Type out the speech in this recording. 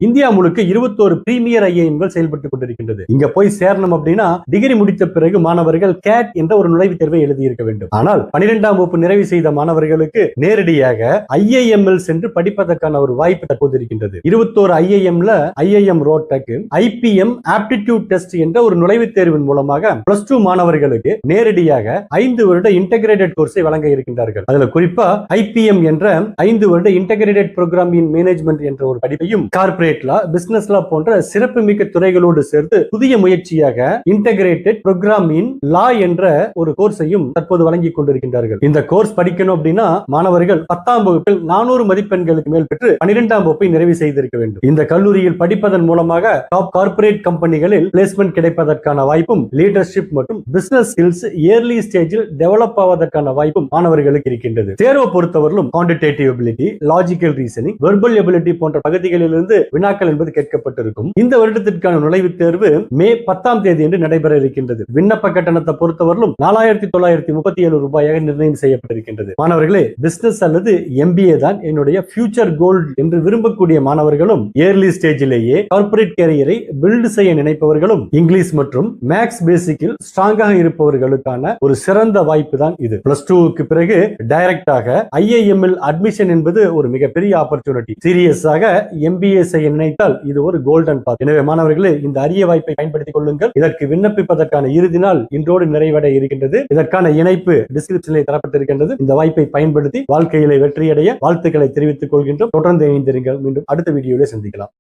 India முழுக்க 21 premier ஐஏஎம்கள் செயல்பட்டுக் கொண்டிருக்கின்றது. இங்க போய் சேரணும் அப்படின்னா டிகிரி முடித்த பிறகு மாணவர்கள் கேட் என்ற ஒரு நுழைவுத் தேர்வை எழுதியிருக்க வேண்டும். ஆனால் 12ஆம் வகுப்பு நிறைவு செய்த மாணவர்களுக்கு நேரடியாக ஐஏஎம்எல் சென்று படிப்பதற்கான ஒரு வாய்ப்பு தற்போது இருக்கின்றது. 21 ஐஏஎம்ல IIM Rohtak, IBM aptitude test என்ற ஒரு நுழைவுத் தேர்வின் மூலமாக +2 மாணவர்களுக்கு நேரடியாக 5 வருட இன்டகிரேட்டட் கோர்ஸை வழங்க இருக்கின்றார்கள். அதுல குறிப்பா ஐபிஎம் என்ற 5 வருட இன்டகிரேட்டட் புரோகிராம் இன் மேனேஜ்மெண்ட் என்ற ஒரு படிப்பையும், கார்ப்பரேட் லா, பிசினஸ் லா போன்ற சிறப்புமிக்க துறைகளோடு சேர்த்து புதிய முயற்சியாக இன்டகிரேட்டட் புரோகிராம் இன் லா என்ற ஒரு கோர்ஸையும் தற்போது வழங்கிக் கொண்டிருக்கின்றார்கள். இந்த கோர்ஸ் படிக்கணும் அப்படின்னா மாணவர்கள் 10ஆம் வகுப்பில் 400 மதிப்பெண்களுக்கு மேல் பெற்று 12ஆம் வகுப்பை நிறைவு செய்திருக்க வேண்டும். இந்த கல்லூரியில் படிப்பதன் மூலமாக டாப் கார்ப்பரேட் கம்பெனிகளில் பிளேஸ்மெண்ட் கிடைப்பதற்கான வாய்ப்பும், லீடர்ஷிப் மற்றும் பிசினஸ் ஸ்கில்ஸ் ஏர்லி ஸ்டேஜில் டெவலப் ஆவதற்கான வாய்ப்பும் மாணவர்களுக்கு இருக்கின்றது. தேர்வை பொறுத்தவரையிலும் quantitative ability, logical reasoning, verbal ability போன்ற பகுதிகளிலிருந்து வினாக்கள் என்பது கேட்கப்பட்டிருக்கும். இந்த வருடத்திற்கான நுழைவுத் தேர்வு மே 10ஆம் தேதி என்று நடைபெற இருக்கின்றது. விண்ணப்ப கட்டணத்தை பொறுத்தவரையிலும் 4,937 ரூபாயாக நிர்ணயம் செய்யப்பட்டிருக்கின்றது. மாணவர்களே, பிசினஸ் அல்லது எம்பிஏ தான் என்னுடைய ஃபியூச்சர் கோல் என்று விரும்பக்கூடிய மாணவர்களும், ஏர்லி ஸ்டேஜிலேயே கார்ப்பரேட் கேரியரை பில்ட் செய்ய நினைப்பவர்களும், இங்கிலீஷ் மற்றும் மேக்ஸ் பேசிக்கில் ஸ்ட்ராங்காக இருப்பவர்களுக்கான ஒரு சிறந்த வாய்ப்பு தான் இது. +2க்கு பிறகு டைரக்டாக ஐஏஎம்எல் அட்மிஷன் என்பது ஒரு மிகப்பெரிய ஆப்பர்ச்சுனிட்டி. சீரியஸாக எம்பிஏ செய்ய நினைத்தால் இது ஒரு கோல்டன் பாத். எனவே மாணவர்களே, இந்த அரிய வாய்ப்பை பயன்படுத்திக் கொள்ளுங்கள். இதற்கு விண்ணப்பிப்பதற்கான இறுதி நாள் இன்றோடு நிறைவடைய இருக்கின்றது. இதற்கான இணைப்பு டிஸ்கிரிப்ஷனில் தரப்பட்டிருக்கின்றது. இந்த வாய்ப்பை பயன்படுத்தி வாழ்க்கையிலே வெற்றியடைய வாழ்த்துக்களை தெரிவித்துக் கொள்கின்றோம். தொடர்ந்து இணைந்திருங்கள். மீண்டும் அடுத்த வீடியோவில் சந்திக்கலாம்.